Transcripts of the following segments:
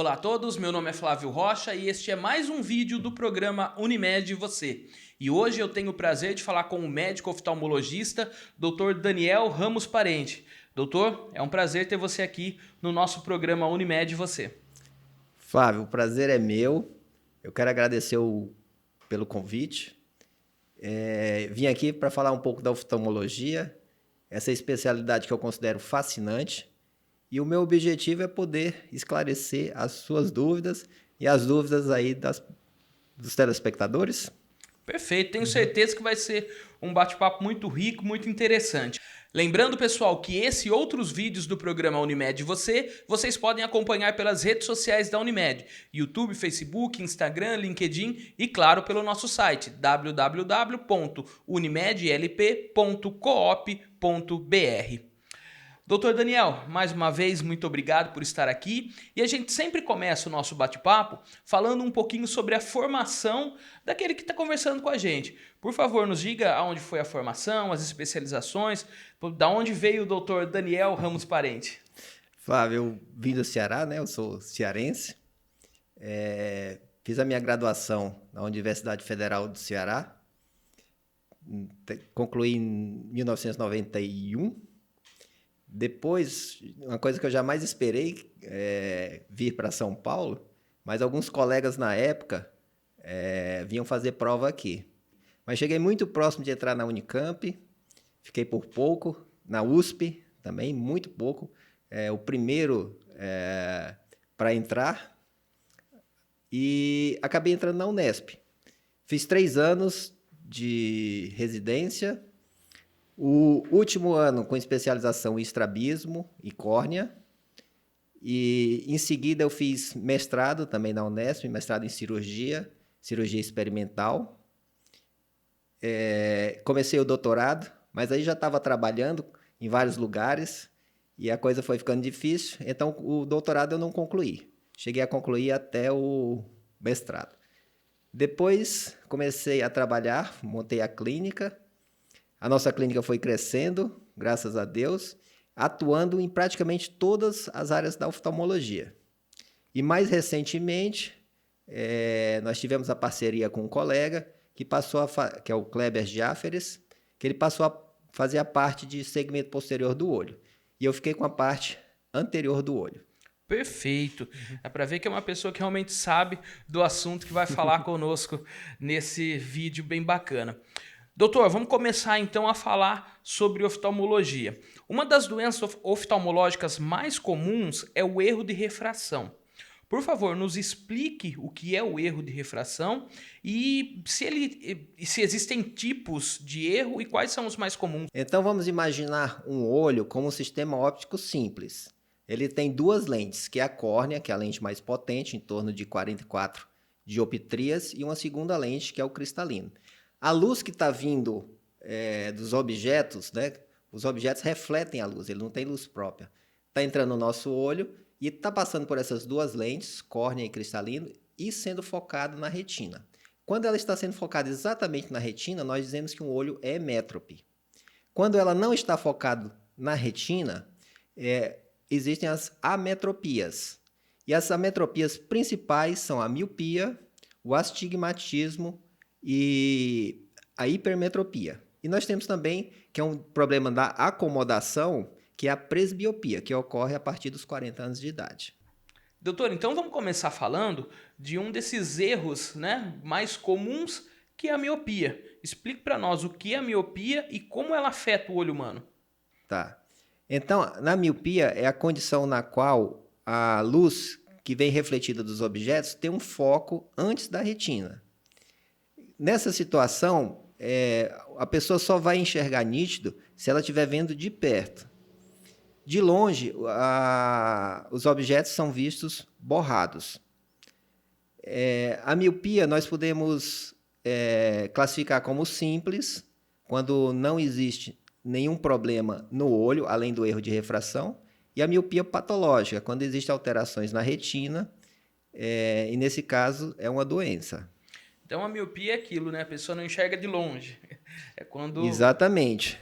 Olá a todos, meu nome é Flávio Rocha e este é mais um vídeo do programa Unimed e Você. E hoje eu tenho o prazer de falar com o médico oftalmologista Dr. Daniel Ramos Parente. Doutor, é um prazer ter você aqui no nosso programa Unimed e Você. Flávio, o prazer é meu. Eu quero agradecer pelo convite. Vim aqui para falar um pouco da oftalmologia, essa especialidade que eu considero fascinante. E o meu objetivo é poder esclarecer as suas dúvidas e as dúvidas aí dos telespectadores. Perfeito, tenho certeza que vai ser um bate-papo muito rico, muito interessante. Lembrando, pessoal, que esse e outros vídeos do programa Unimed e Você, vocês podem acompanhar pelas redes sociais da Unimed, YouTube, Facebook, Instagram, LinkedIn e, claro, pelo nosso site www.unimedlp.coop.br. Doutor Daniel, mais uma vez, muito obrigado por estar aqui. E a gente sempre começa o nosso bate-papo falando um pouquinho sobre a formação daquele que está conversando com a gente. Por favor, nos diga aonde foi a formação, as especializações, da onde veio o doutor Daniel Ramos Parente. Flávio, eu vim do Ceará, né? Eu sou cearense. Fiz a minha graduação na Universidade Federal do Ceará. Concluí em 1991. Depois, uma coisa que eu jamais esperei vir para São Paulo, mas alguns colegas na época vinham fazer prova aqui. Mas cheguei muito próximo de entrar na Unicamp, fiquei por pouco, na USP também, muito pouco. O primeiro para entrar e acabei entrando na Unesp. Fiz 3 anos de residência. O último ano com especialização em estrabismo e córnea. E em seguida eu fiz mestrado também na Unesp, mestrado em cirurgia experimental. Comecei o doutorado, mas aí já estava trabalhando em vários lugares e a coisa foi ficando difícil, então o doutorado eu não concluí. Cheguei a concluir até o mestrado. Depois comecei a trabalhar, montei a clínica. A nossa clínica foi crescendo, graças a Deus, atuando em praticamente todas as áreas da oftalmologia. E mais recentemente, nós tivemos a parceria com um colega que é o Kleber Jáferes, que ele passou a fazer a parte de segmento posterior do olho. E eu fiquei com a parte anterior do olho. Perfeito. É para ver que é uma pessoa que realmente sabe do assunto que vai falar conosco nesse vídeo bem bacana. Doutor, vamos começar então a falar sobre oftalmologia. Uma das doenças oftalmológicas mais comuns é o erro de refração. Por favor, nos explique o que é o erro de refração e se existem tipos de erro e quais são os mais comuns. Então vamos imaginar um olho como um sistema óptico simples. Ele tem 2 lentes, que é a córnea, que é a lente mais potente, em torno de 44 dioptrias, e uma segunda lente, que é o cristalino. A luz que está vindo dos objetos, né? Os objetos refletem a luz, ele não tem luz própria. Está entrando no nosso olho e está passando por essas 2 lentes, córnea e cristalino, e sendo focado na retina. Quando ela está sendo focada exatamente na retina, nós dizemos que um olho é métrope. Quando ela não está focada na retina, existem as ametropias. E as ametropias principais são a miopia, o astigmatismo e a hipermetropia. E nós temos também, que é um problema da acomodação, que é a presbiopia, que ocorre a partir dos 40 anos de idade. Doutor, então vamos começar falando de um desses erros, né, mais comuns, que é a miopia. Explique para nós o que é a miopia e como ela afeta o olho humano. Tá. Então, na miopia é a condição na qual a luz que vem refletida dos objetos tem um foco antes da retina. Nessa situação, a pessoa só vai enxergar nítido se ela estiver vendo de perto. De longe, os objetos são vistos borrados. A miopia nós podemos classificar como simples, quando não existe nenhum problema no olho, além do erro de refração, e a miopia patológica, quando existem alterações na retina, e nesse caso é uma doença. Então a miopia é aquilo, né? A pessoa não enxerga de longe. É quando... Exatamente.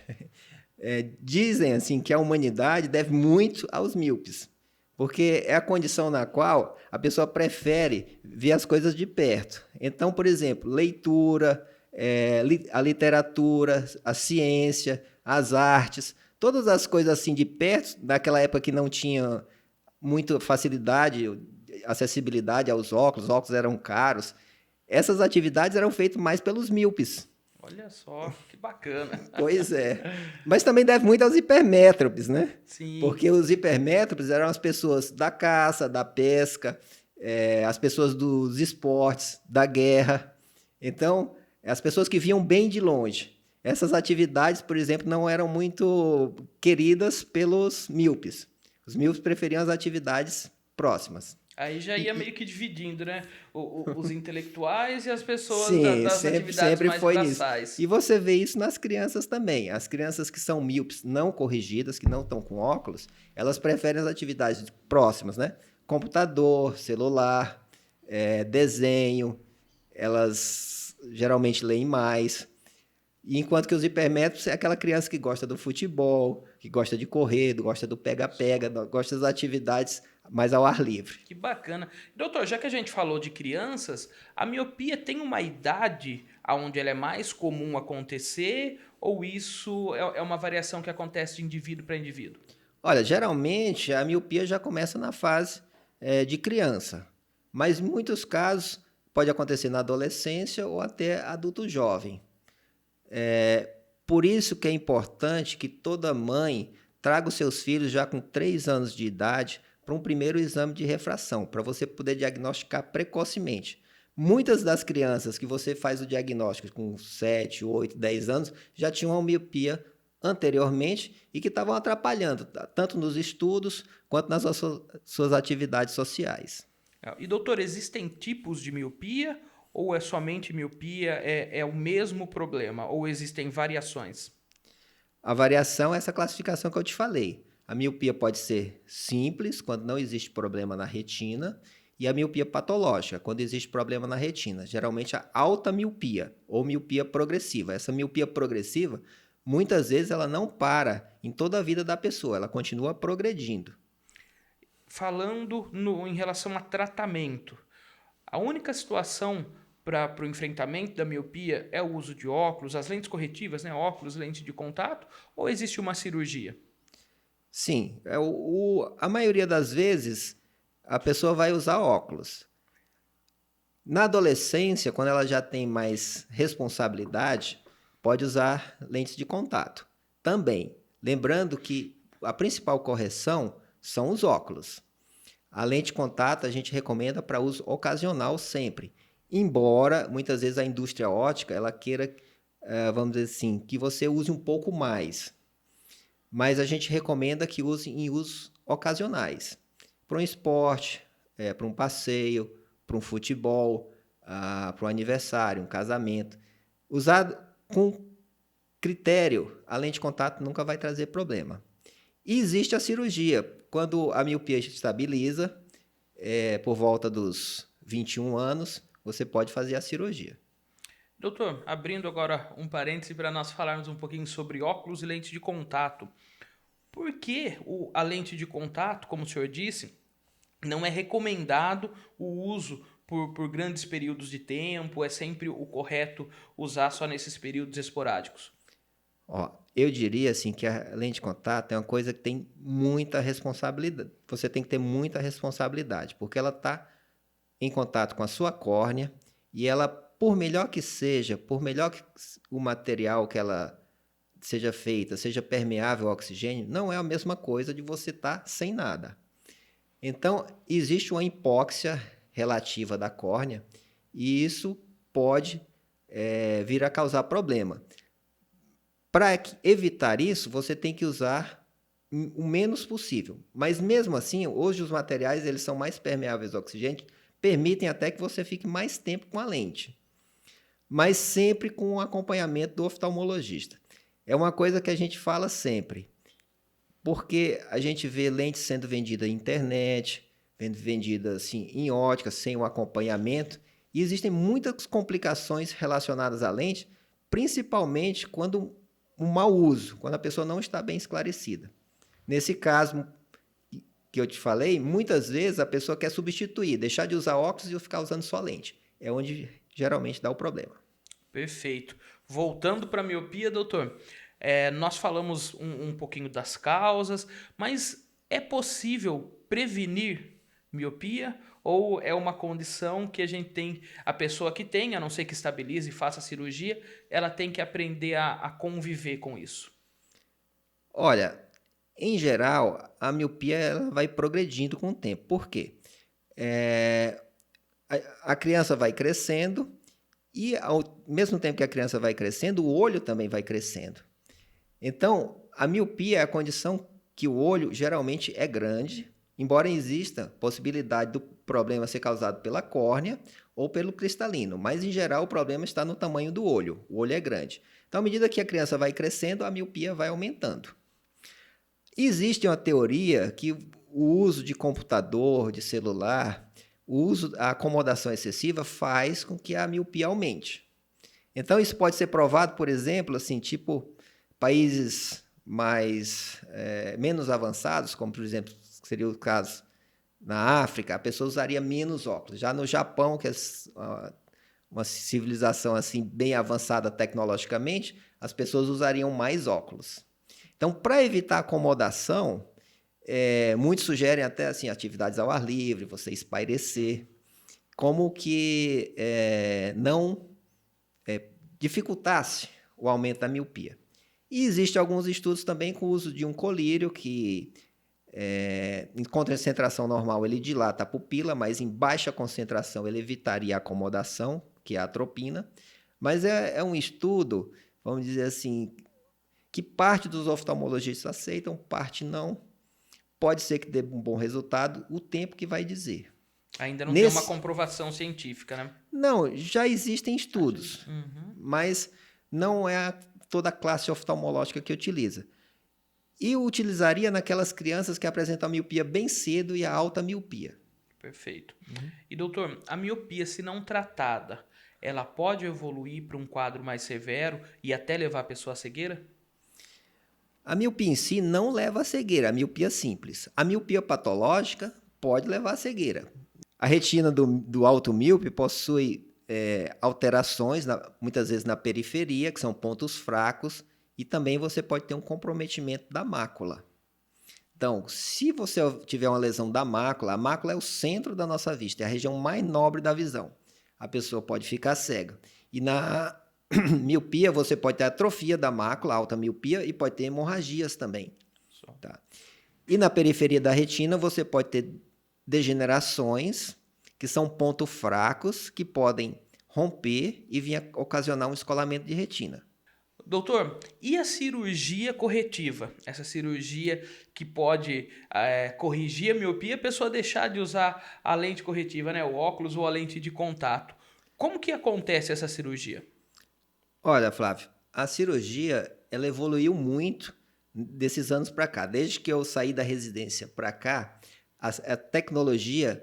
Dizem assim que a humanidade deve muito aos míopes, Porque é a condição na qual a pessoa prefere ver as coisas de perto. Então, por exemplo, leitura, a literatura, a ciência, as artes, todas as coisas assim de perto, naquela época que não tinha muita facilidade, acessibilidade aos óculos, os óculos eram caros, essas atividades eram feitas mais pelos míopes. Olha só, que bacana. Pois é. Mas também deve muito aos hipermétropes, né? Sim. Porque os hipermétropes eram as pessoas da caça, da pesca, as pessoas dos esportes, da guerra. Então, as pessoas que vinham bem de longe. Essas atividades, por exemplo, não eram muito queridas pelos míopes. Os míopes preferiam as atividades próximas. Aí já ia meio que dividindo, né? Os intelectuais e as pessoas Sim, das atividades sempre mais foi braçais. nisso. E você vê isso nas crianças também. As crianças que são míopes não corrigidas, que não estão com óculos, elas preferem as atividades próximas, né? Computador, celular, desenho, elas geralmente leem mais. Enquanto que os hipermétropes é aquela criança que gosta do futebol, que gosta de correr, gosta do pega-pega, gosta das atividades mais ao ar livre. Que bacana. Doutor, já que a gente falou de crianças, a miopia tem uma idade onde ela é mais comum acontecer ou isso é uma variação que acontece de indivíduo para indivíduo? Olha, geralmente a miopia já começa na fase de criança, mas em muitos casos pode acontecer na adolescência ou até adulto jovem. Por isso que é importante que toda mãe traga os seus filhos já com 3 anos de idade para um primeiro exame de refração, para você poder diagnosticar precocemente. Muitas das crianças que você faz o diagnóstico com 7, 8, 10 anos já tinham uma miopia anteriormente e que estavam atrapalhando, tanto nos estudos quanto nas suas atividades sociais. E doutor, existem tipos de miopia ou é somente miopia, é o mesmo problema ou existem variações? A variação é essa classificação que eu te falei. A miopia pode ser simples, quando não existe problema na retina, e a miopia patológica, quando existe problema na retina. Geralmente a alta miopia ou miopia progressiva. Essa miopia progressiva, muitas vezes ela não para em toda a vida da pessoa, ela continua progredindo. Falando em relação a tratamento, a única situação para o enfrentamento da miopia é o uso de óculos, as lentes corretivas, né? Óculos, lente de contato, ou existe uma cirurgia? Sim, a maioria das vezes a pessoa vai usar óculos. Na adolescência, quando ela já tem mais responsabilidade, pode usar lentes de contato. Também, lembrando que a principal correção são os óculos. A lente de contato a gente recomenda para uso ocasional sempre. Embora, muitas vezes, a indústria ótica ela queira, vamos dizer assim, que você use um pouco mais. Mas a gente recomenda que use em usos ocasionais. Para um esporte, para um passeio, para um futebol, para um aniversário, um casamento. Usado com critério, a lente de contato nunca vai trazer problema. E existe a cirurgia. Quando a miopia estabiliza, por volta dos 21 anos, você pode fazer a cirurgia. Doutor, abrindo agora um parêntese para nós falarmos um pouquinho sobre óculos e lente de contato. Por que a lente de contato, como o senhor disse, não é recomendado o uso por grandes períodos de tempo? É sempre o correto usar só nesses períodos esporádicos? Eu diria assim que a lente de contato é uma coisa que tem muita responsabilidade. Você tem que ter muita responsabilidade, porque ela está em contato com a sua córnea e ela, por melhor que seja, por melhor que o material que ela seja feita, seja permeável ao oxigênio, não é a mesma coisa de você estar sem nada. Então, existe uma hipóxia relativa da córnea e isso pode vir a causar problema. Para evitar isso, você tem que usar o menos possível. Mas mesmo assim, hoje os materiais eles são mais permeáveis ao oxigênio, permitem até que você fique mais tempo com a lente. Mas sempre com o acompanhamento do oftalmologista. É uma coisa que a gente fala sempre, porque a gente vê lentes sendo vendidas na internet, vendidas assim, em ótica, sem o acompanhamento, e existem muitas complicações relacionadas à lente, principalmente quando um mau uso, quando a pessoa não está bem esclarecida. Nesse caso, que eu te falei, muitas vezes a pessoa quer substituir, deixar de usar óculos e ficar usando só lente. É onde geralmente dá o problema. Perfeito. Voltando para a miopia, doutor, nós falamos um pouquinho das causas, mas é possível prevenir miopia ou é uma condição que a gente tem, a pessoa que tem, a não ser que estabilize e faça cirurgia, ela tem que aprender a conviver com isso? Olha, em geral, a miopia ela vai progredindo com o tempo. Por quê? É, a criança vai crescendo e, ao mesmo tempo que a criança vai crescendo, o olho também vai crescendo. Então, a miopia é a condição que o olho geralmente é grande, embora exista possibilidade do problema ser causado pela córnea ou pelo cristalino, mas em geral o problema está no tamanho do olho. O olho é grande. Então, à medida que a criança vai crescendo, a miopia vai aumentando. Existe uma teoria que o uso de computador, de celular, a acomodação excessiva faz com que a miopia aumente. Então, isso pode ser provado, por exemplo, assim, tipo países menos avançados, como, por exemplo, seria o caso na África, a pessoa usaria menos óculos. Já no Japão, que é uma civilização assim bem avançada tecnologicamente, as pessoas usariam mais óculos. Então, para evitar acomodação, muitos sugerem até assim, atividades ao ar livre, você espairecer, como que não dificultasse o aumento da miopia. E existem alguns estudos também com o uso de um colírio que, em concentração normal, ele dilata a pupila, mas em baixa concentração ele evitaria a acomodação, que é a atropina. Mas é um estudo, vamos dizer assim, que parte dos oftalmologistas aceitam, parte não. Pode ser que dê um bom resultado, o tempo que vai dizer. Ainda não tem uma comprovação científica, né? Não, já existem estudos, mas não é toda a classe oftalmológica que utiliza. E utilizaria naquelas crianças que apresentam a miopia bem cedo e a alta miopia. Perfeito. E doutor, a miopia, se não tratada, ela pode evoluir para um quadro mais severo e até levar a pessoa à cegueira? A miopia em si não leva à cegueira, a miopia simples. A miopia patológica pode levar à cegueira. A retina do alto míope possui alterações, muitas vezes na periferia, que são pontos fracos, e também você pode ter um comprometimento da mácula. Então, se você tiver uma lesão da mácula, a mácula é o centro da nossa vista, é a região mais nobre da visão. A pessoa pode ficar cega. E na miopia, você pode ter atrofia da mácula, alta miopia, e pode ter hemorragias também. Tá? E na periferia da retina, você pode ter degenerações, que são pontos fracos, que podem romper e vir a ocasionar um escolamento de retina. Doutor, e a cirurgia corretiva? Essa cirurgia que pode corrigir a miopia e a pessoa deixar de usar a lente corretiva, né? O óculos ou a lente de contato. Como que acontece essa cirurgia? Olha, Flávio, a cirurgia ela evoluiu muito desses anos para cá. Desde que eu saí da residência para cá, a tecnologia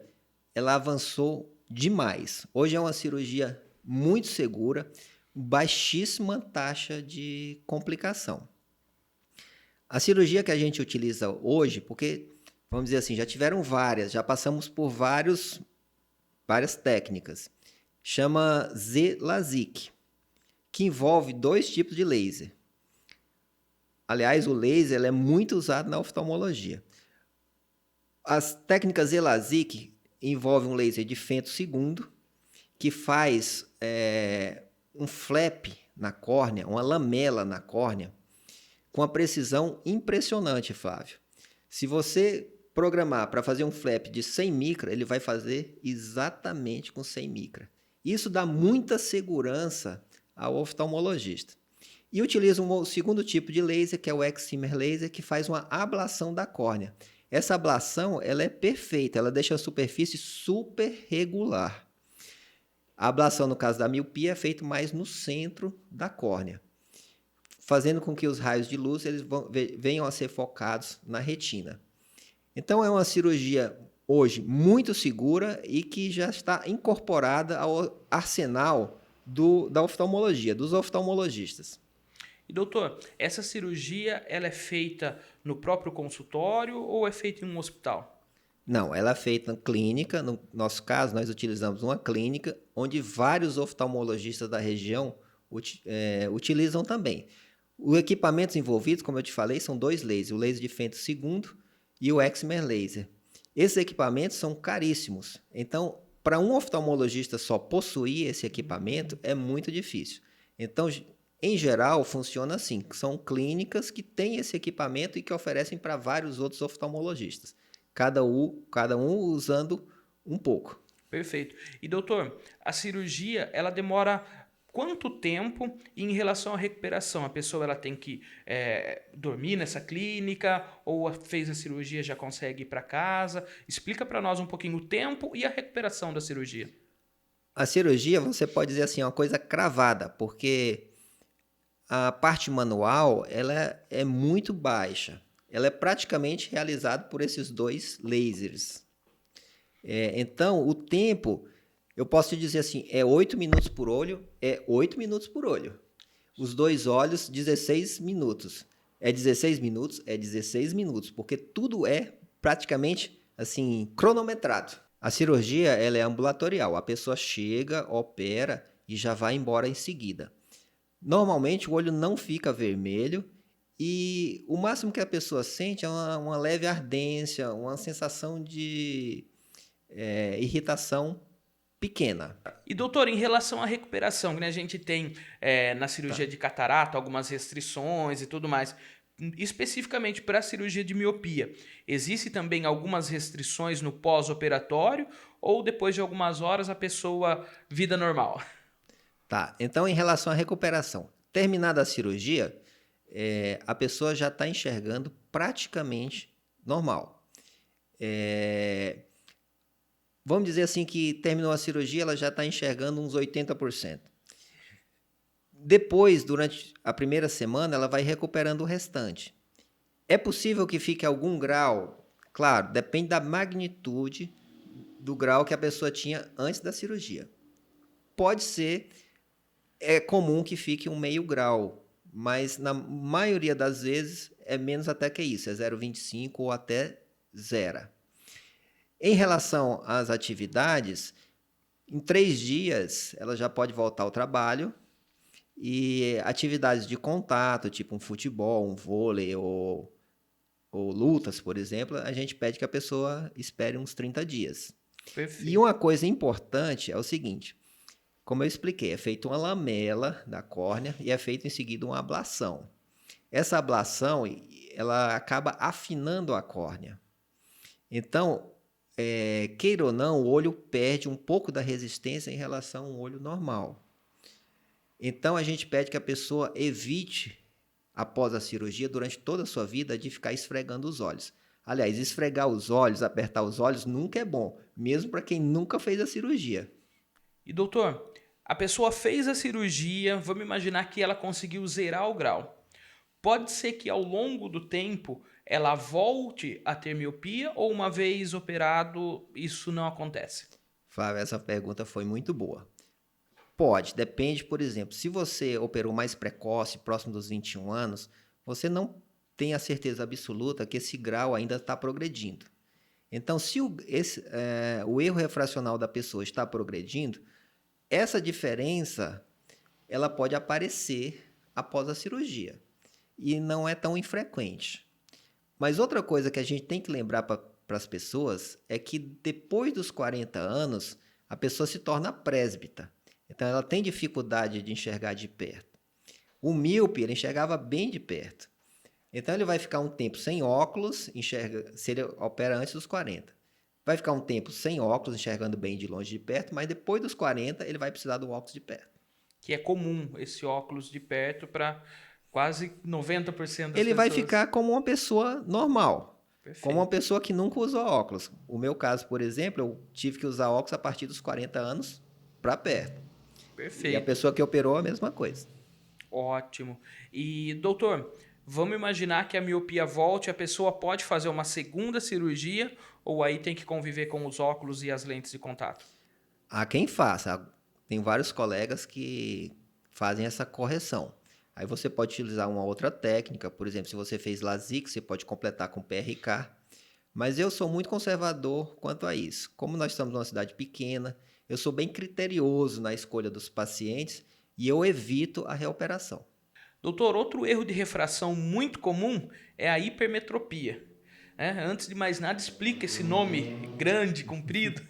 ela avançou demais. Hoje é uma cirurgia muito segura, baixíssima taxa de complicação. A cirurgia que a gente utiliza hoje, porque, vamos dizer assim, já tiveram várias, já passamos por várias técnicas, chama Z-LASIK, que envolve 2 tipos de laser. Aliás, o laser é muito usado na oftalmologia. As técnicas Z-LASIK envolvem um laser de femtosegundo, que faz um flap na córnea, uma lamela na córnea, com uma precisão impressionante, Flávio. Se você programar para fazer um flap de 100 micra, ele vai fazer exatamente com 100 micra. Isso dá muita segurança ao oftalmologista. E utiliza um segundo tipo de laser, que é o excimer laser, que faz uma ablação da córnea. Essa ablação ela é perfeita, ela deixa a superfície super regular. A ablação, no caso da miopia, é feita mais no centro da córnea, fazendo com que os raios de luz venham a ser focados na retina. Então, é uma cirurgia hoje muito segura e que já está incorporada ao arsenal da oftalmologia, dos oftalmologistas. E doutor, essa cirurgia ela é feita no próprio consultório ou é feita em um hospital? Não, ela é feita na clínica. No nosso caso, nós utilizamos uma clínica onde vários oftalmologistas da região utilizam também. Os equipamentos envolvidos, como eu te falei, são dois lasers, o laser de Fento segundo e o Excimer Laser. Esses equipamentos são caríssimos, então, para um oftalmologista só possuir esse equipamento é muito difícil. Então, em geral, funciona assim, são clínicas que têm esse equipamento e que oferecem para vários outros oftalmologistas, cada um usando um pouco. Perfeito. E doutor, a cirurgia, ela demora quanto tempo e em relação à recuperação? A pessoa ela tem que dormir nessa clínica ou fez a cirurgia já consegue ir para casa? Explica para nós um pouquinho o tempo e a recuperação da cirurgia. A cirurgia, você pode dizer assim, é uma coisa cravada, porque a parte manual ela é muito baixa. Ela é praticamente realizada por esses dois lasers. Então, o tempo, eu posso te dizer assim, é 8 minutos por olho, é 8 minutos por olho. Os dois olhos, 16 minutos. É 16 minutos, é 16 minutos, porque tudo é praticamente assim cronometrado. A cirurgia ela é ambulatorial, a pessoa chega, opera e já vai embora em seguida. Normalmente o olho não fica vermelho e o máximo que a pessoa sente é uma leve ardência, uma sensação de irritação pequena. E doutor, em relação à recuperação, que né, a gente tem na cirurgia de catarata algumas restrições e tudo mais, especificamente para a cirurgia de miopia, existe também algumas restrições no pós-operatório ou depois de algumas horas a pessoa vida normal? Tá, então em relação à recuperação, terminada a cirurgia, a pessoa já está enxergando praticamente normal. Vamos dizer assim que terminou a cirurgia, ela já está enxergando uns 80%. Depois, durante a primeira semana, ela vai recuperando o restante. É possível que fique algum grau, claro, depende da magnitude do grau que a pessoa tinha antes da cirurgia. Pode ser, é comum que fique um meio grau, mas na maioria das vezes é menos até que isso, é 0,25 ou até zero. Em relação às atividades, em 3 dias ela já pode voltar ao trabalho e atividades de contato, tipo um futebol, um vôlei ou lutas, por exemplo, a gente pede que a pessoa espere uns 30 dias. Perfeito. E uma coisa importante é o seguinte, como eu expliquei, é feita uma lamela da córnea e é feita em seguida uma ablação. Essa ablação, ela acaba afinando a córnea. Então, queira ou não, o olho perde um pouco da resistência em relação a um olho normal. Então, a gente pede que a pessoa evite, após a cirurgia, durante toda a sua vida, de ficar esfregando os olhos. Aliás, esfregar os olhos, apertar os olhos, nunca é bom, mesmo para quem nunca fez a cirurgia. E doutor, a pessoa fez a cirurgia, vamos imaginar que ela conseguiu zerar o grau. Pode ser que ao longo do tempo ela volte a ter miopia ou uma vez operado isso não acontece? Flávio, essa pergunta foi muito boa. Pode, depende, por exemplo, se você operou mais precoce, próximo dos 21 anos, você não tem a certeza absoluta que esse grau ainda está progredindo. Então, se o erro refracional da pessoa está progredindo, essa diferença ela pode aparecer após a cirurgia e não é tão infrequente. Mas outra coisa que a gente tem que lembrar para as pessoas é que depois dos 40 anos, a pessoa se torna presbítera. Então, ela tem dificuldade de enxergar de perto. O míope, ele enxergava bem de perto. Então, ele vai ficar um tempo sem óculos, se ele opera antes dos 40. Vai ficar um tempo sem óculos, enxergando bem de longe e de perto, mas depois dos 40, ele vai precisar do óculos de perto. Que é comum esse óculos de perto para quase 90% das pessoas. Ele vai ficar como uma pessoa normal, Perfeito. como uma pessoa que nunca usou óculos. O meu caso, por exemplo, eu tive que usar óculos a partir dos 40 anos para perto. Perfeito. E a pessoa que operou, a mesma coisa. Ótimo. E, doutor, vamos imaginar que a miopia volte, a pessoa pode fazer uma segunda cirurgia ou aí tem que conviver com os óculos e as lentes de contato? Há quem faça. Tem vários colegas que fazem essa correção. Aí você pode utilizar uma outra técnica, por exemplo, se você fez LASIK, você pode completar com PRK. Mas eu sou muito conservador quanto a isso. Como nós estamos numa cidade pequena, eu sou bem criterioso na escolha dos pacientes e eu evito a reoperação. Doutor, outro erro de refração muito comum é a hipermetropia. Antes de mais nada, explica esse nome grande, comprido.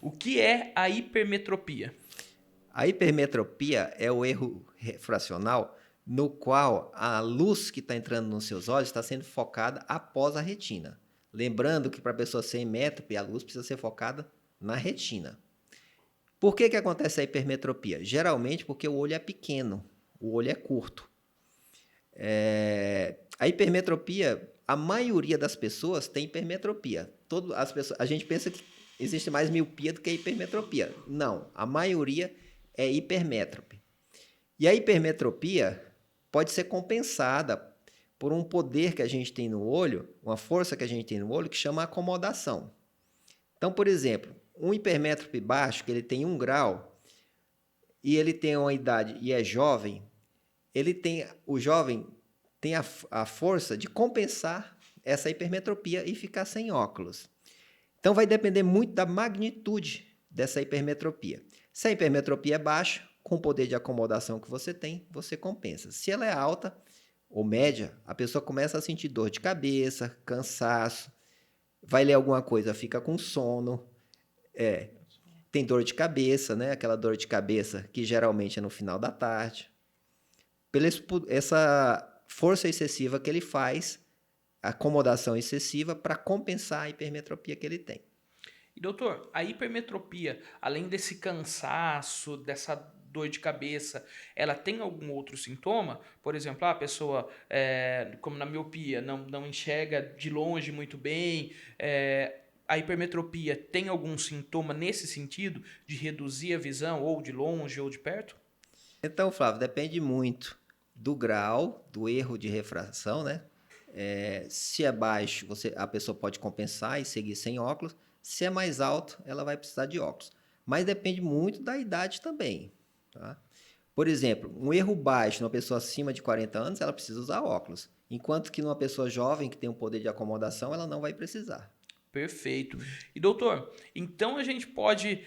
O que é a hipermetropia? A hipermetropia é o erro refracional no qual a luz que está entrando nos seus olhos está sendo focada após a retina. Lembrando que para a pessoa ser métrope, a luz precisa ser focada na retina. Por que acontece a hipermetropia? Geralmente porque o olho é pequeno, o olho é curto. A hipermetropia, a maioria das pessoas tem hipermetropia. A gente pensa que existe mais miopia do que hipermetropia. Não, a maioria é hipermétrope. E a hipermetropia pode ser compensada por um poder que a gente tem no olho, uma força que a gente tem no olho, que chama acomodação. Então, por exemplo, um hipermétrope baixo, que ele tem 1 grau, e ele tem uma idade e é jovem, o jovem tem a força de compensar essa hipermetropia e ficar sem óculos. Então, vai depender muito da magnitude dessa hipermetropia. Se a hipermetropia é baixa, com o poder de acomodação que você tem, você compensa. Se ela é alta ou média, a pessoa começa a sentir dor de cabeça, cansaço, vai ler alguma coisa, fica com sono, tem dor de cabeça, né? Aquela dor de cabeça que geralmente é no final da tarde. Essa força excessiva que ele faz, acomodação excessiva para compensar a hipermetropia que ele tem. E doutor, a hipermetropia, além desse cansaço, dessa dor de cabeça, ela tem algum outro sintoma? Por exemplo, a pessoa, como na miopia, não enxerga de longe muito bem. A hipermetropia tem algum sintoma nesse sentido, de reduzir a visão, ou de longe ou de perto? Então, Flávio, depende muito do grau, do erro de refração, né? Se é baixo, a pessoa pode compensar e seguir sem óculos. Se é mais alto, ela vai precisar de óculos. Mas depende muito da idade também. Tá? Por exemplo, um erro baixo numa pessoa acima de 40 anos, ela precisa usar óculos. Enquanto que numa pessoa jovem, que tem um poder de acomodação, ela não vai precisar. Perfeito. E doutor, então a gente pode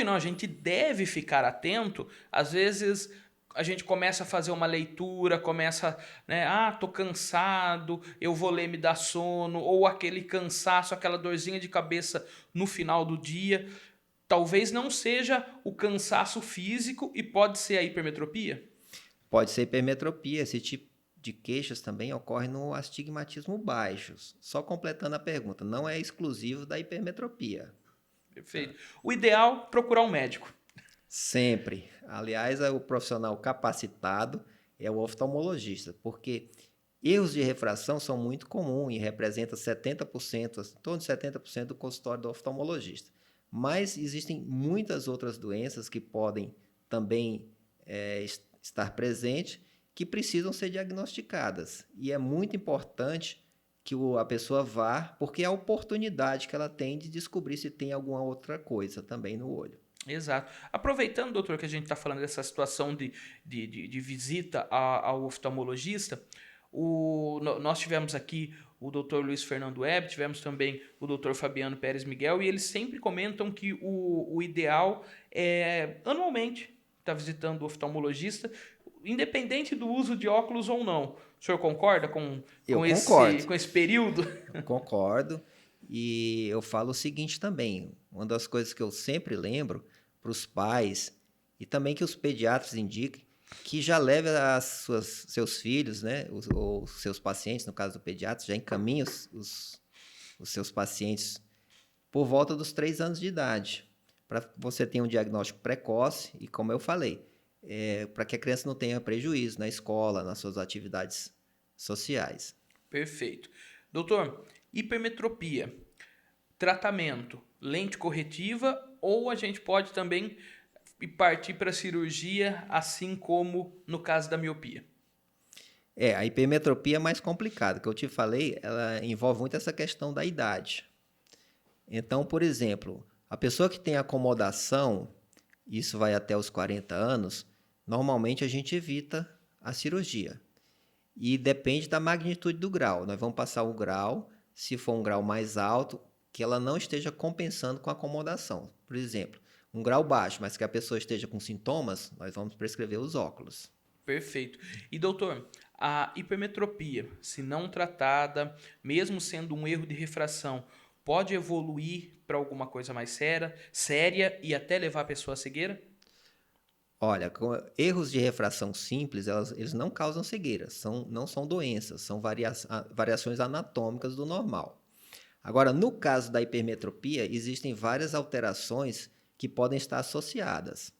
não, a gente deve ficar atento. Às vezes a gente começa a fazer uma leitura, começa, né, tô cansado, eu vou ler, me dá sono, ou aquele cansaço, aquela dorzinha de cabeça no final do dia. Talvez não seja o cansaço físico e pode ser a hipermetropia? Pode ser hipermetropia. Esse tipo de queixas também ocorre no astigmatismo baixo. Só completando a pergunta, não é exclusivo da hipermetropia. Perfeito. O ideal, procurar um médico. Sempre. Aliás, o profissional capacitado é o oftalmologista, porque erros de refração são muito comuns e representam 70%, em torno de 70% do consultório do oftalmologista. Mas existem muitas outras doenças que podem também estar presentes, que precisam ser diagnosticadas. E é muito importante que a pessoa vá, porque é a oportunidade que ela tem de descobrir se tem alguma outra coisa também no olho. Exato. Aproveitando, doutor, que a gente está falando dessa situação de visita ao oftalmologista, nós tivemos aqui o doutor Luiz Fernando Webb, tivemos também o doutor Fabiano Pérez Miguel, e eles sempre comentam que o ideal é, anualmente, estar visitando o oftalmologista, independente do uso de óculos ou não. O senhor concorda com esse período? Concordo. E eu falo o seguinte também, uma das coisas que eu sempre lembro para os pais e também que os pediatras indiquem, que já leve seus filhos, né, ou seus pacientes, no caso do pediatra, já encaminhe os seus pacientes por volta dos 3 anos de idade, para você ter um diagnóstico precoce e, como eu falei, para que a criança não tenha prejuízo na escola, nas suas atividades sociais. Perfeito. Doutor, hipermetropia, tratamento, lente corretiva, ou a gente pode também partir para a cirurgia, assim como no caso da miopia? A hipermetropia é mais complicada, que eu te falei, ela envolve muito essa questão da idade. Então, por exemplo, a pessoa que tem acomodação, isso vai até os 40 anos, normalmente a gente evita a cirurgia. E depende da magnitude do grau. Nós vamos passar o grau. Se for um grau mais alto, que ela não esteja compensando com a acomodação. Por exemplo, um grau baixo, mas que a pessoa esteja com sintomas, nós vamos prescrever os óculos. Perfeito. E doutor, a hipermetropia, se não tratada, mesmo sendo um erro de refração, pode evoluir para alguma coisa mais séria e até levar a pessoa à cegueira? Olha, erros de refração simples, eles não causam cegueira, não são doenças, são variações anatômicas do normal. Agora, no caso da hipermetropia, existem várias alterações que podem estar associadas.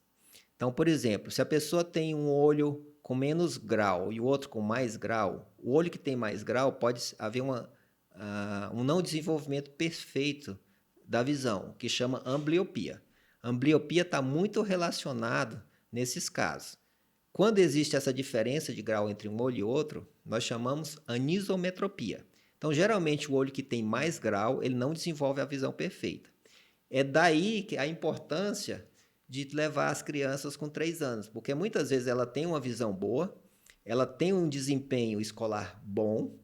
Então, por exemplo, se a pessoa tem um olho com menos grau e o outro com mais grau, o olho que tem mais grau pode haver um não desenvolvimento perfeito da visão, que chama ambliopia. A ambliopia está muito relacionado nesses casos. Quando existe essa diferença de grau entre um olho e outro, nós chamamos anisometropia. Então, geralmente, o olho que tem mais grau, ele não desenvolve a visão perfeita. É daí que a importância de levar as crianças com 3 anos, porque muitas vezes ela tem uma visão boa, ela tem um desempenho escolar bom,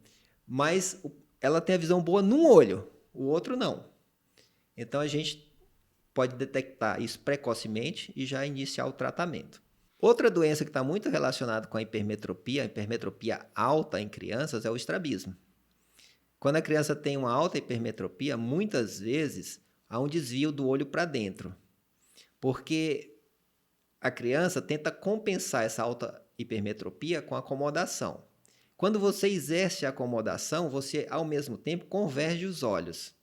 mas ela tem a visão boa num olho, o outro não. Então, a gente pode detectar isso precocemente e já iniciar o tratamento. Outra doença que está muito relacionada com a hipermetropia alta em crianças, é o estrabismo. Quando a criança tem uma alta hipermetropia, muitas vezes há um desvio do olho para dentro, porque a criança tenta compensar essa alta hipermetropia com acomodação. Quando você exerce a acomodação, você, ao mesmo tempo, converge os olhos.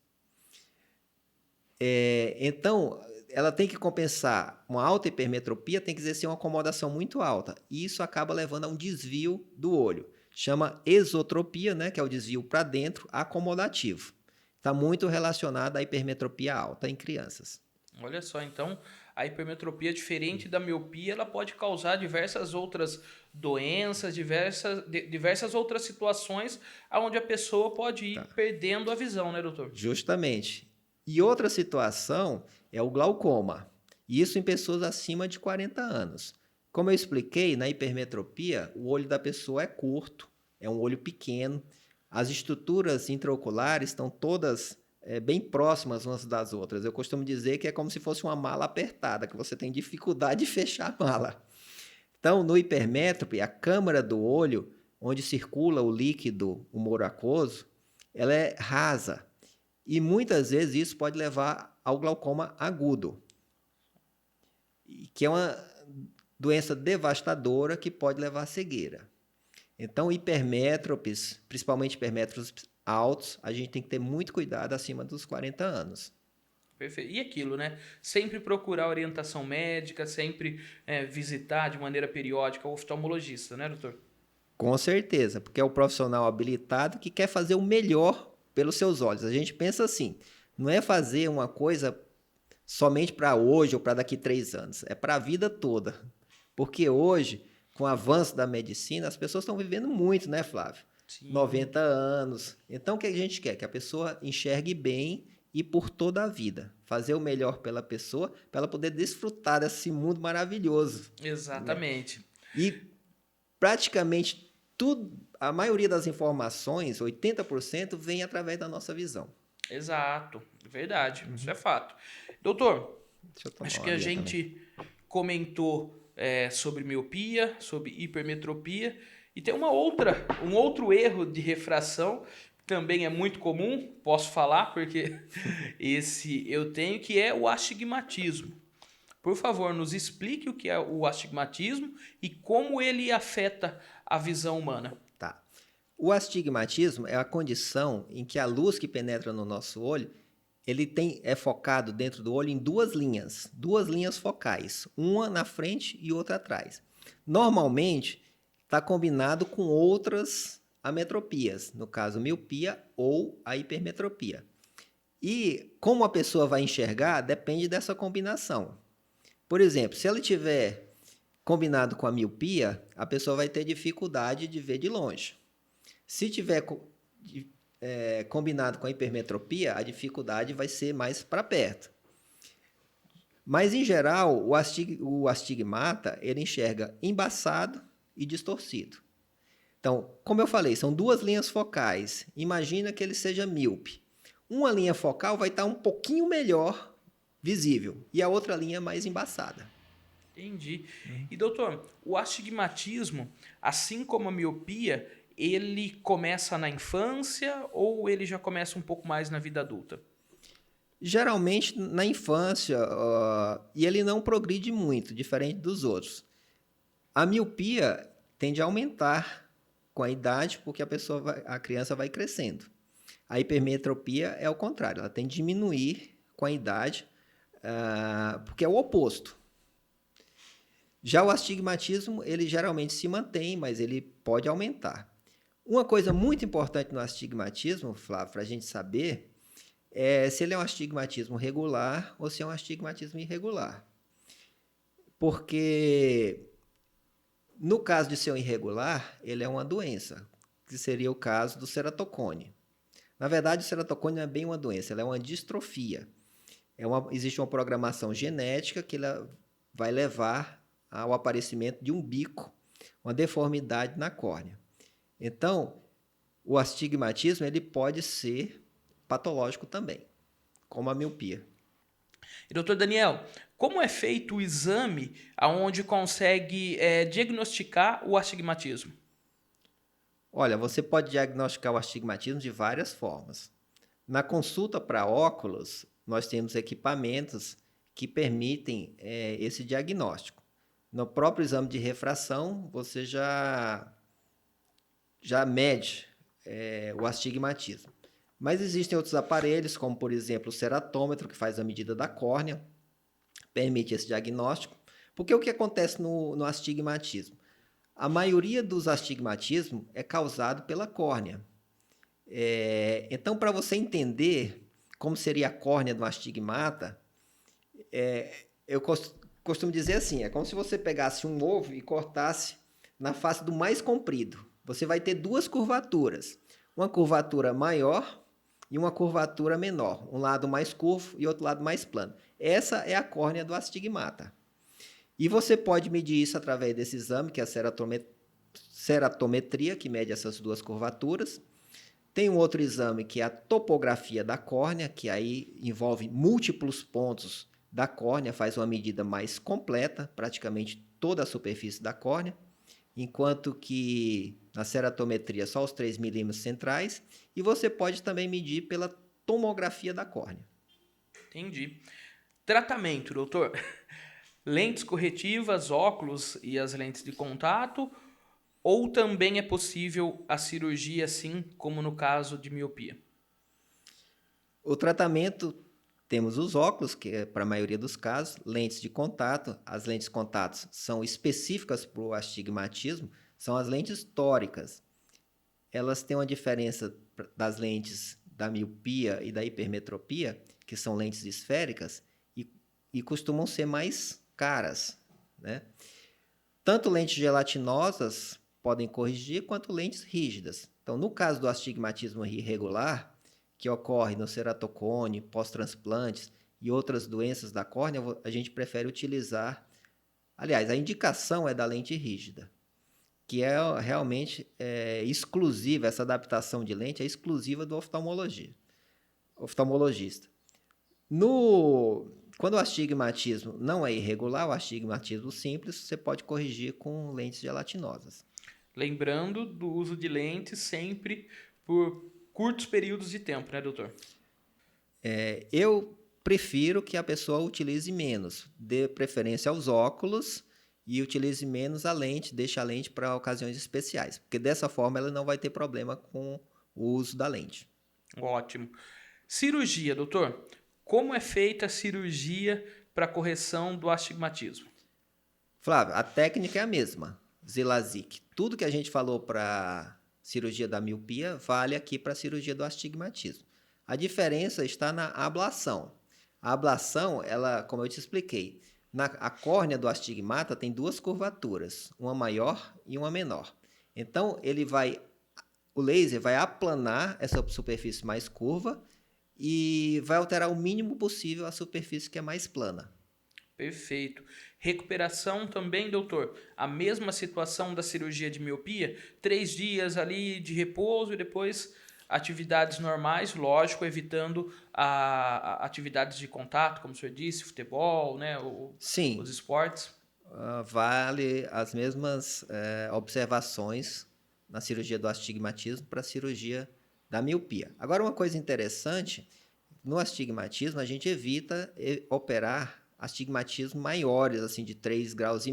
Então, ela tem que compensar uma alta hipermetropia, tem que exercer uma acomodação muito alta. E isso acaba levando a um desvio do olho. Chama esotropia, né, que é o desvio para dentro, acomodativo. Está muito relacionado à hipermetropia alta em crianças. Olha só, então a hipermetropia, diferente da miopia, ela pode causar diversas outras doenças, diversas outras situações onde a pessoa pode ir perdendo a visão, né, doutor? Justamente. E outra situação é o glaucoma. Isso em pessoas acima de 40 anos. Como eu expliquei, na hipermetropia, o olho da pessoa é curto, é um olho pequeno. As estruturas intraoculares estão todas bem próximas umas das outras. Eu costumo dizer que é como se fosse uma mala apertada, que você tem dificuldade de fechar a mala. Então, no hipermétrope, a câmara do olho, onde circula o líquido humor aquoso, ela é rasa. E muitas vezes isso pode levar ao glaucoma agudo, que é uma doença devastadora que pode levar à cegueira. Então, hipermétropes, principalmente hipermétropes altos, a gente tem que ter muito cuidado acima dos 40 anos. Perfeito. E aquilo, né? Sempre procurar orientação médica, sempre visitar de maneira periódica o oftalmologista, né, doutor? Com certeza, porque é o profissional habilitado que quer fazer o melhor pelos seus olhos. A gente pensa assim, não é fazer uma coisa somente para hoje ou para daqui 3 anos, é para a vida toda. Porque hoje, com o avanço da medicina, as pessoas estão vivendo muito, né, Flávio? Sim. 90 anos. Então, o que a gente quer? Que a pessoa enxergue bem e por toda a vida. Fazer o melhor pela pessoa, para ela poder desfrutar desse mundo maravilhoso. Exatamente. Né? E praticamente tudo, a maioria das informações, 80%, vem através da nossa visão. Exato, verdade, isso é fato. Doutor, acho que a gente comentou sobre miopia, sobre hipermetropia, e tem um outro erro de refração, que também é muito comum, posso falar, porque esse eu tenho, que é o astigmatismo. Por favor, nos explique o que é o astigmatismo e como ele afeta a visão humana. Tá. O astigmatismo é a condição em que a luz que penetra no nosso olho, ele é focado dentro do olho em duas linhas focais, uma na frente e outra atrás. Normalmente, está combinado com outras ametropias, no caso, miopia ou a hipermetropia. E como a pessoa vai enxergar, depende dessa combinação. Por exemplo, se ela tiver combinado com a miopia, a pessoa vai ter dificuldade de ver de longe. Se tiver combinado com a hipermetropia, a dificuldade vai ser mais para perto. Mas, em geral, o astigmata, ele enxerga embaçado e distorcido. Então, como eu falei, são duas linhas focais. Imagina que ele seja míope. Uma linha focal vai estar um pouquinho melhor visível e a outra linha mais embaçada. Entendi. E doutor, o astigmatismo, assim como a miopia, ele começa na infância ou ele já começa um pouco mais na vida adulta? Geralmente na infância, e ele não progride muito, diferente dos outros. A miopia tende a aumentar com a idade, porque a criança vai crescendo. A hipermetropia é o contrário, ela tende a diminuir com a idade, porque é o oposto. Já o astigmatismo, ele geralmente se mantém, mas ele pode aumentar. Uma coisa muito importante no astigmatismo, Flávio, para a gente saber, é se ele é um astigmatismo regular ou se é um astigmatismo irregular. Porque, no caso de ser um irregular, ele é uma doença, que seria o caso do ceratocone. Na verdade, o ceratocone não é bem uma doença, ela é uma distrofia. Existe uma programação genética que ela vai levar ao aparecimento de um bico, uma deformidade na córnea. Então, o astigmatismo ele pode ser patológico também, como a miopia. E doutor Daniel, como é feito o exame onde consegue diagnosticar o astigmatismo? Olha, você pode diagnosticar o astigmatismo de várias formas. Na consulta para óculos, nós temos equipamentos que permitem esse diagnóstico. No próprio exame de refração, você já mede o astigmatismo. Mas existem outros aparelhos, como por exemplo o ceratômetro, que faz a medida da córnea, permite esse diagnóstico. Porque o que acontece no astigmatismo? A maioria dos astigmatismos é causado pela córnea. Então, para você entender como seria a córnea do astigmata, eu costumo dizer assim, é como se você pegasse um ovo e cortasse na face do mais comprido. Você vai ter duas curvaturas, uma curvatura maior e uma curvatura menor, um lado mais curvo e outro lado mais plano. Essa é a córnea do astigmata. E você pode medir isso através desse exame, que é a ceratometria, que mede essas duas curvaturas. Tem um outro exame que é a topografia da córnea, que aí envolve múltiplos pontos da córnea, faz uma medida mais completa, praticamente toda a superfície da córnea, enquanto que na ceratometria só os 3 milímetros centrais, e você pode também medir pela tomografia da córnea. Entendi. Tratamento, doutor. Lentes corretivas, óculos e as lentes de contato, ou também é possível a cirurgia, assim como no caso de miopia? O tratamento, temos os óculos, que é para a maioria dos casos, lentes de contato. As lentes de contato são específicas para o astigmatismo, são as lentes tóricas. Elas têm uma diferença das lentes da miopia e da hipermetropia, que são lentes esféricas, e costumam ser mais caras, né? Tanto lentes gelatinosas podem corrigir, quanto lentes rígidas. Então, no caso do astigmatismo irregular, que ocorre no ceratocone, pós-transplantes e outras doenças da córnea, a gente prefere utilizar... Aliás, a indicação é da lente rígida, que é realmente exclusiva, essa adaptação de lente é exclusiva do oftalmologista. Quando o astigmatismo não é irregular, o astigmatismo simples, você pode corrigir com lentes gelatinosas. Lembrando do uso de lentes sempre por curtos períodos de tempo, né, doutor? Eu prefiro que a pessoa utilize menos, dê preferência aos óculos e utilize menos a lente, deixe a lente para ocasiões especiais, porque dessa forma ela não vai ter problema com o uso da lente. Ótimo. Cirurgia, doutor. Como é feita a cirurgia para correção do astigmatismo? Flávio, a técnica é a mesma, Zilazig. Tudo que a gente falou para cirurgia da miopia vale aqui para a cirurgia do astigmatismo. A diferença está na ablação. A ablação, ela, como eu te expliquei, a córnea do astigmata tem duas curvaturas, uma maior e uma menor. Então, o laser vai aplanar essa superfície mais curva e vai alterar o mínimo possível a superfície que é mais plana. Perfeito. Recuperação também, doutor, a mesma situação da cirurgia de miopia, 3 dias ali de repouso e depois atividades normais, lógico, evitando atividades de contato, como o senhor disse, futebol, né, os Sim, esportes. vale as mesmas observações na cirurgia do astigmatismo para a cirurgia da miopia. Agora, uma coisa interessante, no astigmatismo a gente evita operar astigmatismos maiores, assim, de 3,5 graus.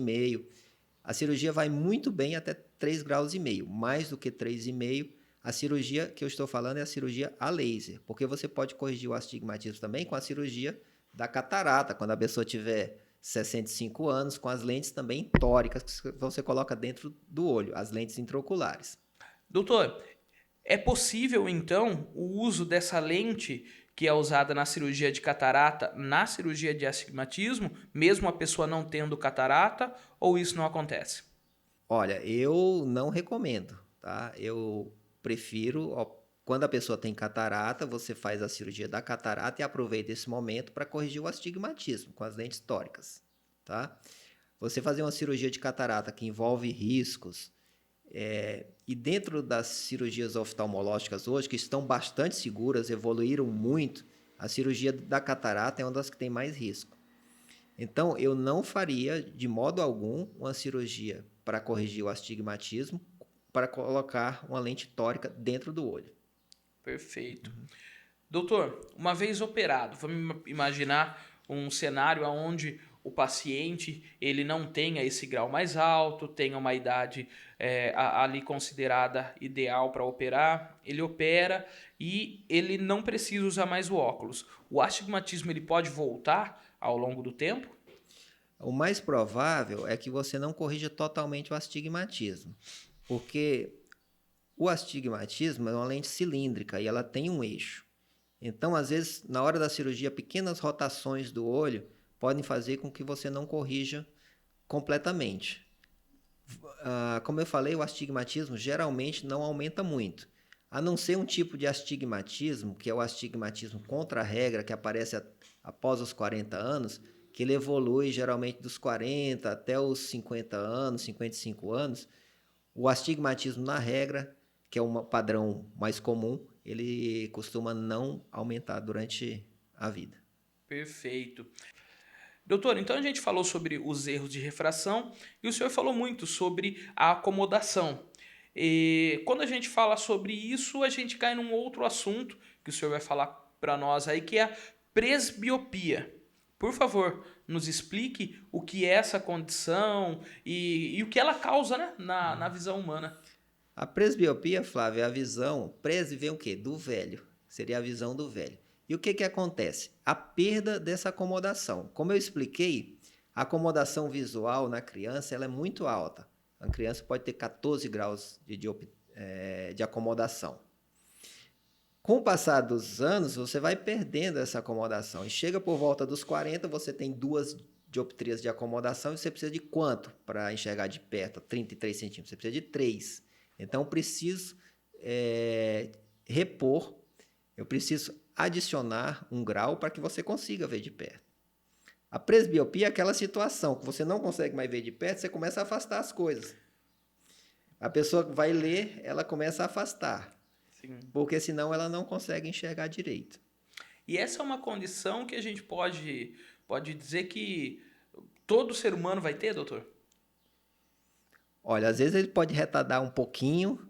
A cirurgia vai muito bem até 3,5 graus. Mais do que 3,5, a cirurgia que eu estou falando é a cirurgia a laser, porque você pode corrigir o astigmatismo também com a cirurgia da catarata, quando a pessoa tiver 65 anos, com as lentes também tóricas que você coloca dentro do olho, as lentes intraoculares. Doutor, é possível então o uso dessa lente que é usada na cirurgia de catarata, na cirurgia de astigmatismo, mesmo a pessoa não tendo catarata, ou isso não acontece? Olha, eu não recomendo, tá? Eu prefiro, ó, quando a pessoa tem catarata, você faz a cirurgia da catarata e aproveita esse momento para corrigir o astigmatismo com as lentes tóricas, tá? Você fazer uma cirurgia de catarata que envolve riscos, e dentro das cirurgias oftalmológicas hoje, que estão bastante seguras, evoluíram muito, a cirurgia da catarata é uma das que tem mais risco. Então, eu não faria, de modo algum, uma cirurgia para corrigir o astigmatismo, para colocar uma lente tórica dentro do olho. Perfeito. Doutor, uma vez operado, vamos imaginar um cenário onde o paciente ele não tenha esse grau mais alto, tenha uma idade ali considerada ideal para operar, ele opera e ele não precisa usar mais o óculos. O astigmatismo ele pode voltar ao longo do tempo? O mais provável é que você não corrija totalmente o astigmatismo, porque o astigmatismo é uma lente cilíndrica e ela tem um eixo. Então, às vezes, na hora da cirurgia, pequenas rotações do olho podem fazer com que você não corrija completamente. Como eu falei, o astigmatismo geralmente não aumenta muito, a não ser um tipo de astigmatismo, que é o astigmatismo contra a regra, que aparece após os 40 anos, que ele evolui geralmente dos 40 até os 50 anos, 55 anos. O astigmatismo na regra, que é um padrão mais comum, ele costuma não aumentar durante a vida. Perfeito. Doutor, então a gente falou sobre os erros de refração e o senhor falou muito sobre a acomodação. E quando a gente fala sobre isso, a gente cai num outro assunto que o senhor vai falar para nós aí, que é a presbiopia. Por favor, nos explique o que é essa condição e o que ela causa, né, na visão humana. A presbiopia, Flávio, é a visão. Pres vem o quê? Do velho. Seria a visão do velho. E o que, que acontece? A perda dessa acomodação. Como eu expliquei, a acomodação visual na criança ela é muito alta. A criança pode ter 14 graus de acomodação. Com o passar dos anos, você vai perdendo essa acomodação. E chega por volta dos 40, você tem 2 dioptrias de acomodação e você precisa de quanto para enxergar de perto? 33 centímetros. Você precisa de 3. Então, preciso repor, eu preciso adicionar 1 grau para que você consiga ver de perto. A presbiopia é aquela situação que você não consegue mais ver de perto, você começa a afastar as coisas. A pessoa que vai ler, ela começa a afastar. Sim. Porque senão ela não consegue enxergar direito. E essa é uma condição que a gente pode dizer que todo ser humano vai ter, doutor? Olha, às vezes ele pode retardar um pouquinho.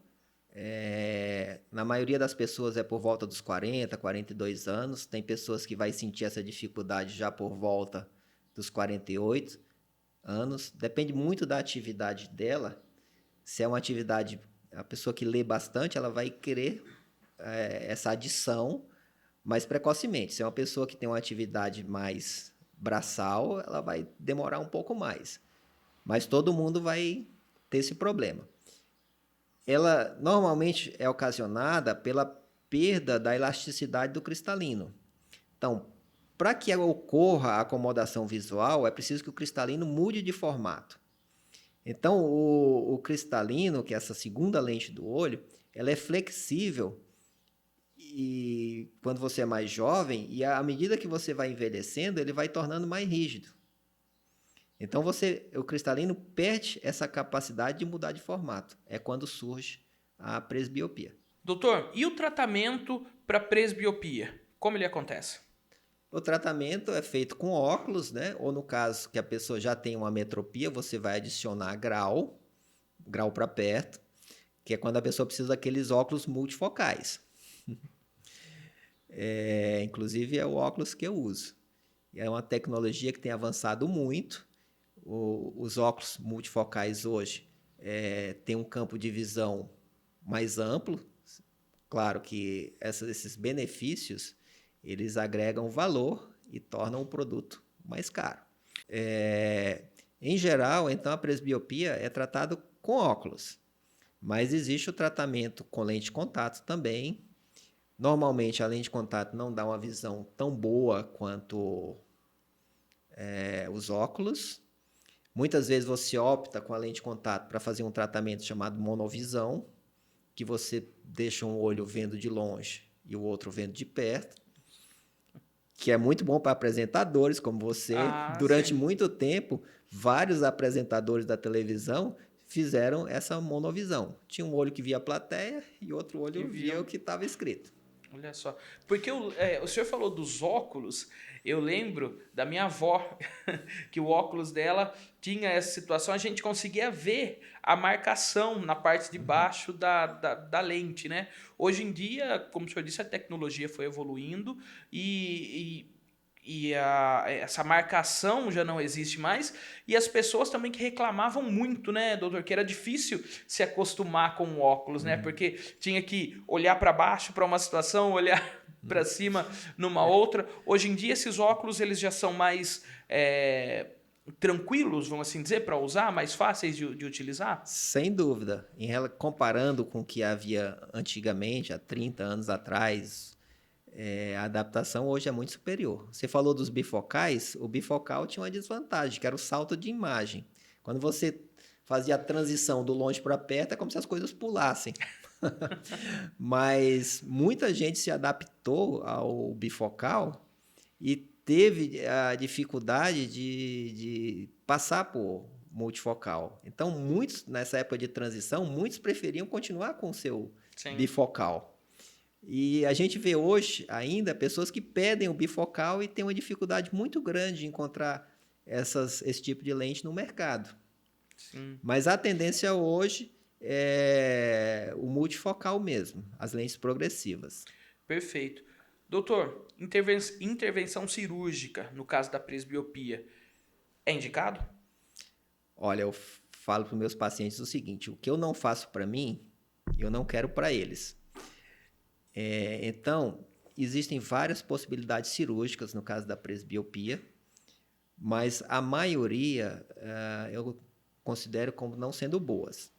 Na maioria das pessoas é por volta dos 40, 42 anos. Tem pessoas que vai sentir essa dificuldade já por volta dos 48 anos. Depende muito da atividade dela. Se é uma atividade, a pessoa que lê bastante, ela vai querer essa adição mais precocemente. Se é uma pessoa que tem uma atividade mais braçal, ela vai demorar um pouco mais. Mas todo mundo vai ter esse problema. Ela normalmente é ocasionada pela perda da elasticidade do cristalino. Então, para que ocorra a acomodação visual, é preciso que o cristalino mude de formato. Então, o cristalino, que é essa segunda lente do olho, ela é flexível e quando você é mais jovem, e à medida que você vai envelhecendo, ele vai tornando mais rígido. Então, o cristalino perde essa capacidade de mudar de formato. É quando surge a presbiopia. Doutor, e o tratamento para presbiopia? Como ele acontece? O tratamento é feito com óculos, né? Ou no caso que a pessoa já tem uma metropia, você vai adicionar grau para perto, que é quando a pessoa precisa daqueles óculos multifocais. Inclusive é o óculos que eu uso. É uma tecnologia que tem avançado muito. Os óculos multifocais hoje têm um campo de visão mais amplo. Claro que esses benefícios eles agregam valor e tornam o produto mais caro. Em geral, então, a presbiopia é tratada com óculos, mas existe o tratamento com lente de contato também. Normalmente, a lente de contato não dá uma visão tão boa quanto os óculos. Muitas vezes você opta com a lente de contato para fazer um tratamento chamado monovisão, que você deixa um olho vendo de longe e o outro vendo de perto, que é muito bom para apresentadores como você. Durante muito tempo, vários apresentadores da televisão fizeram essa monovisão. Tinha um olho que via a plateia e outro olho via o que estava escrito. Olha só, porque o senhor falou dos óculos, eu lembro da minha avó, que o óculos dela tinha essa situação, a gente conseguia ver a marcação na parte de baixo da lente, né? Hoje em dia, como o senhor disse, a tecnologia foi evoluindo essa marcação já não existe mais, e as pessoas também que reclamavam muito, né, doutor, que era difícil se acostumar com o óculos, né, porque tinha que olhar para baixo para uma situação, olhar para cima numa outra. Hoje em dia esses óculos eles já são mais tranquilos, vamos assim dizer, para usar, mais fáceis de utilizar? Sem dúvida. Comparando com o que havia antigamente, há 30 anos atrás, a adaptação hoje é muito superior. Você falou dos bifocais, o bifocal tinha uma desvantagem, que era o salto de imagem. Quando você fazia a transição do longe para perto, é como se as coisas pulassem. Mas muita gente se adaptou ao bifocal e teve a dificuldade de passar por multifocal. Então, nessa época de transição, muitos preferiam continuar com o seu bifocal. E a gente vê hoje ainda pessoas que pedem o bifocal e têm uma dificuldade muito grande de encontrar esse tipo de lente no mercado. Sim. Mas a tendência hoje é o multifocal mesmo, as lentes progressivas. Perfeito. Doutor, intervenção cirúrgica no caso da presbiopia é indicado? Olha, eu falo para os meus pacientes o seguinte: o que eu não faço para mim, eu não quero para eles. Então, existem várias possibilidades cirúrgicas no caso da presbiopia, mas a maioria eu considero como não sendo boas.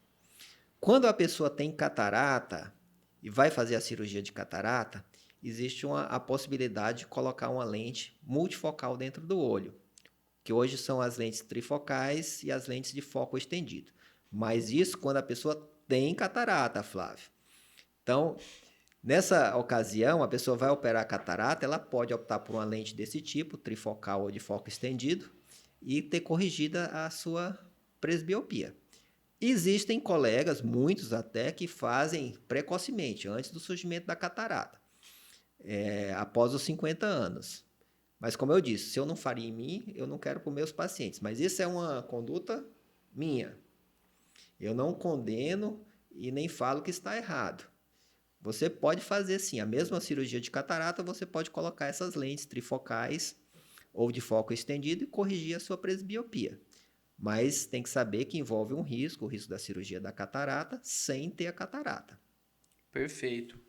Quando a pessoa tem catarata e vai fazer a cirurgia de catarata, existe a possibilidade de colocar uma lente multifocal dentro do olho, que hoje são as lentes trifocais e as lentes de foco estendido. Mas isso quando a pessoa tem catarata, Flávio. Então, nessa ocasião, a pessoa vai operar a catarata, ela pode optar por uma lente desse tipo, trifocal ou de foco estendido, e ter corrigida a sua presbiopia. Existem colegas, muitos até, que fazem precocemente, antes do surgimento da catarata, após os 50 anos. Mas, como eu disse, se eu não faria em mim, eu não quero para os meus pacientes. Mas isso é uma conduta minha. Eu não condeno e nem falo que está errado. Você pode fazer, sim, a mesma cirurgia de catarata, você pode colocar essas lentes trifocais ou de foco estendido e corrigir a sua presbiopia. Mas tem que saber que envolve um risco, o risco da cirurgia da catarata, sem ter a catarata. Perfeito.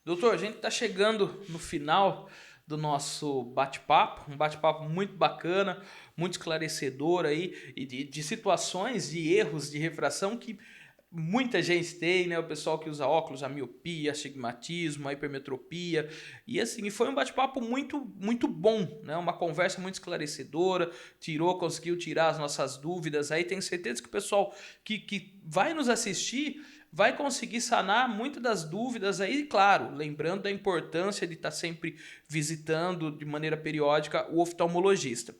Doutor, a gente está chegando no final do nosso bate-papo, um bate-papo muito bacana, muito esclarecedor aí, e de situações, de erros de refração que muita gente tem, né? O pessoal que usa óculos, a miopia, astigmatismo, a hipermetropia. E assim, foi um bate-papo muito, muito bom, né? Uma conversa muito esclarecedora, conseguiu tirar as nossas dúvidas. Aí tenho certeza que o pessoal que vai nos assistir vai conseguir sanar muitas das dúvidas aí, claro, lembrando da importância de estar sempre visitando de maneira periódica o oftalmologista.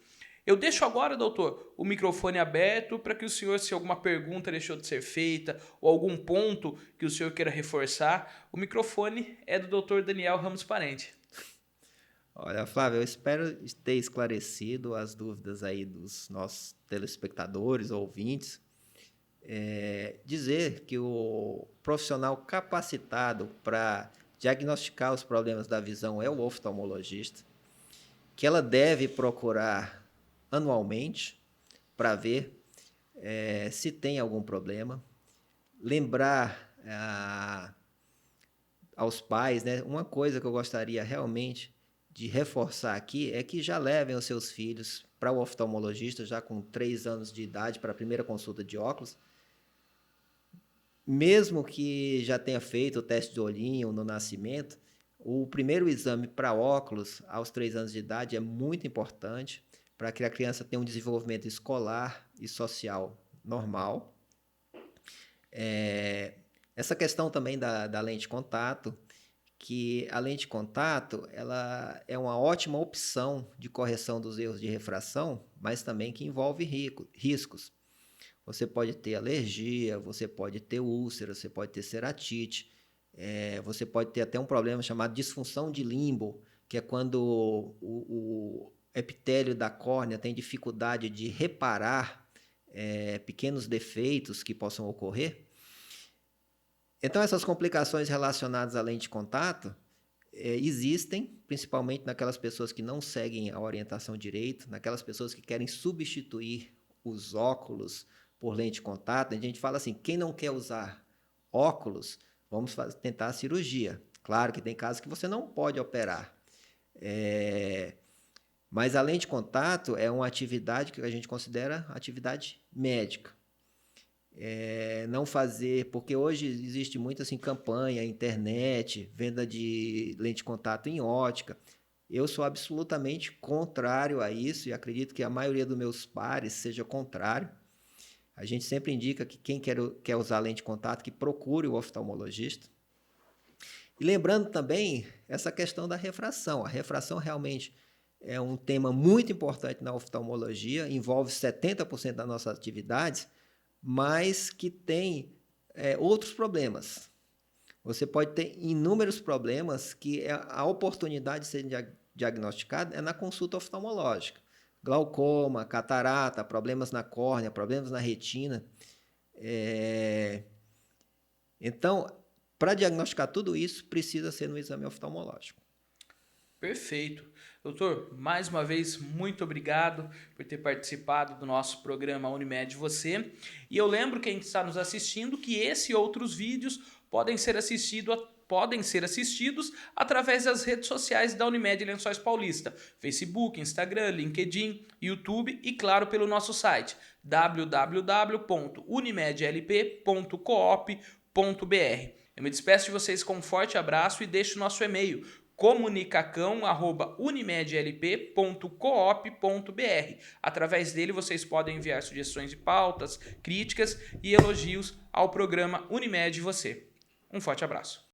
Eu deixo agora, doutor, o microfone aberto para que o senhor, se alguma pergunta deixou de ser feita ou algum ponto que o senhor queira reforçar, o microfone é do doutor Daniel Ramos Parente. Olha, Flávio, eu espero ter esclarecido as dúvidas aí dos nossos telespectadores, ouvintes. Dizer que o profissional capacitado para diagnosticar os problemas da visão é o oftalmologista, que ela deve procurar anualmente para ver se tem algum problema. Lembrar aos pais, né, uma coisa que eu gostaria realmente de reforçar aqui é que já levem os seus filhos para o oftalmologista já com 3 anos de idade para a primeira consulta de óculos. Mesmo que já tenha feito o teste de olhinho no nascimento, o primeiro exame para óculos aos 3 anos de idade é muito importante para que a criança tenha um desenvolvimento escolar e social normal. Essa questão também da lente de contato, que a lente de contato ela é uma ótima opção de correção dos erros de refração, mas também que envolve riscos. Você pode ter alergia, você pode ter úlcera, você pode ter ceratite, você pode ter até um problema chamado disfunção de limbo, que é quando o epitélio da córnea tem dificuldade de reparar pequenos defeitos que possam ocorrer. Então, essas complicações relacionadas à lente de contato existem, principalmente naquelas pessoas que não seguem a orientação direito, naquelas pessoas que querem substituir os óculos por lente de contato. A gente fala assim, quem não quer usar óculos, vamos tentar a cirurgia. Claro que tem casos que você não pode operar. Mas a lente de contato é uma atividade que a gente considera atividade médica. Não fazer, porque hoje existe muito assim, campanha, internet, venda de lente de contato em ótica. Eu sou absolutamente contrário a isso e acredito que a maioria dos meus pares seja contrário. A gente sempre indica que quem quer usar lente de contato, que procure o oftalmologista. E lembrando também essa questão da refração. A refração realmente é um tema muito importante na oftalmologia, envolve 70% das nossas atividades, mas que tem outros problemas. Você pode ter inúmeros problemas que a oportunidade de ser diagnosticado é na consulta oftalmológica. Glaucoma, catarata, problemas na córnea, problemas na retina. Então, para diagnosticar tudo isso, precisa ser no exame oftalmológico. Perfeito. Doutor, mais uma vez, muito obrigado por ter participado do nosso programa Unimed Você. E eu lembro quem está nos assistindo que esse e outros vídeos podem ser assistidos através das redes sociais da Unimed Lençóis Paulista, Facebook, Instagram, LinkedIn, YouTube e, claro, pelo nosso site www.unimedlp.coop.br. Eu me despeço de vocês com um forte abraço e deixo o nosso e-mail comunicacão@unimedlp.coop.br. Através dele vocês podem enviar sugestões de pautas, críticas e elogios ao programa Unimed Você. Um forte abraço.